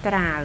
ត្រាវ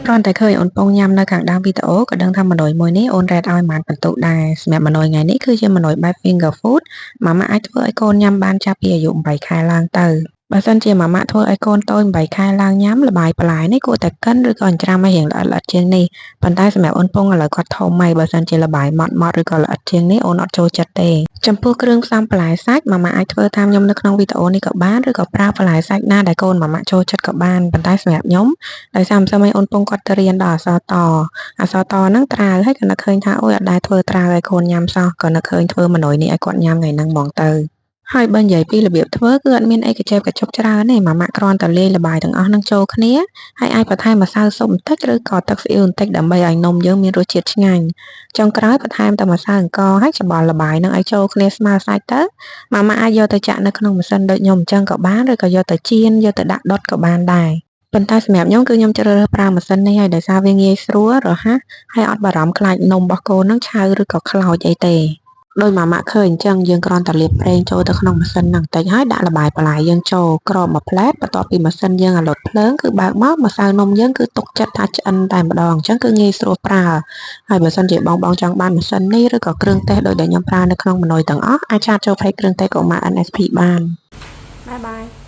គ្រាន់តែឃើញអូនពងញ៉ាំនៅខាងដើមវីដេអូក៏ដឹងថាម៉ណយមួយនេះអូនរ៉េតឲ្យបានបន្ទុកដែរសម្រាប់ម៉ណយថ្ងៃនេះគឺជាម៉ណយបែប finger food ម៉ាម៉ាអាចធ្វើឲ្យកូនញ៉ាំបានចាប់ពីអាយុ8ខែឡើងទៅបើសិនជាម៉ាម៉ាធ្វើឲ្យកូនតូច8ខែឡើងញ៉ាំល្បាយបន្លែនេះគួរតែកិនឬក៏អញ្ច្រាំឲ្យរៀងល្អិតៗជាងនេះប៉ុន្តែសម្រាប់អូនពងឥឡូវគាត់ធំហើយបើសិនជាល្បាយម៉ត់ឬក៏ល្អិតជាងនេះអូនអត់ចូលចិត្តទេចំពោះគ្រឿងផ្សំបន្លែសាច់ម៉ាម៉ាអាចធ្វើតាមខ្ញុំនៅក្នុងវីដេអូនេះក៏បានឬក៏ប្រើបន្លែសាច់ណាដែលកូនម៉ាម៉ាចូលចិត្តក៏បានប៉ុន្តែសម្រាប់ខ្ញុំដោយសារម្សិលមិញអូនពងគាត់ទៅរៀនដល់អក្សរតហ្នឹងត្រាវហើយក៏នឹកឃើញថាអូយអត់ដែលធ្វើត្រាវឲ្យកូនញ៉ាំសោះក៏នឹកឃើញធ្វើម៉ណយនេះឲ្យគាត់ញ៉ាំថ្ងៃហ្នឹងហ្មងទៅហើយបើនិយាយពីរបៀបធ្វើគឺអត់មានអីកញ្ចែបកញ្ចុកច្រើនទេម៉ាម៉ាគ្រាន់តែលាយល្បាយទាំងអស់នឹងចូលគ្នាហើយអាចបន្ថែមម្សៅស៊ុបបន្តិចឬក៏ទឹកស៊ីអ៊ីវបន្តិចដើម្បីឲ្យនំយើងមានរសជាតិឆ្ងាញ់ចុងក្រោយបន្ថែមតែម្សៅអង្ករហើយច្របល់ល្បាយនឹងឲ្យចូលគ្នាស្មើសាច់ទៅម៉ាម៉ាអាចយកទៅចាក់នៅក្នុងម៉ាស៊ីនដូចខ្ញុំអញ្ចឹងក៏បានឬក៏យកទៅចៀនយកទៅដាក់ដុតក៏បានដែរប៉ុន្តែសម្រាប់ខ្ញុំគឺខ្ញុំជ្រើសរើសប្រើម៉ាស៊ីននេះហើយដោយសារវាងាយស្រួលរហ័សហើយអត់បារម្ភខ្លាចនំរបស់កូននឹងឆៅឬក៏ខ្លោចអីទេដោយម៉ាម៉ាឃើញអញ្ចឹងយើងគ្រាន់តែលាបប្រេងចូលទៅក្នុងម៉ាស៊ីនហ្នឹងបន្តិចហើយដាក់ល្បាយបន្លែយើងចូលគ្របមួយផ្លែតបន្ទាប់ពីម៉ាស៊ីនយើងឲ្យលត់ភ្លើងគឺបើកមកម្សៅនំយើងគឺទុកចិត្តថាឆ្អិនតែម្ដងអញ្ចឹងគឺងាយស្រួលប្រើហើយបើសិនជាបងចង់បានម៉ាស៊ីននេះឬក៏គ្រឿងទេសដូចដែលខ្ញុំប្រើនៅក្នុងម៉ណយទាំងអស់អាចឆាតចូលផេកគ្រឿងទេសកុមារ NSP បានបាយបាយ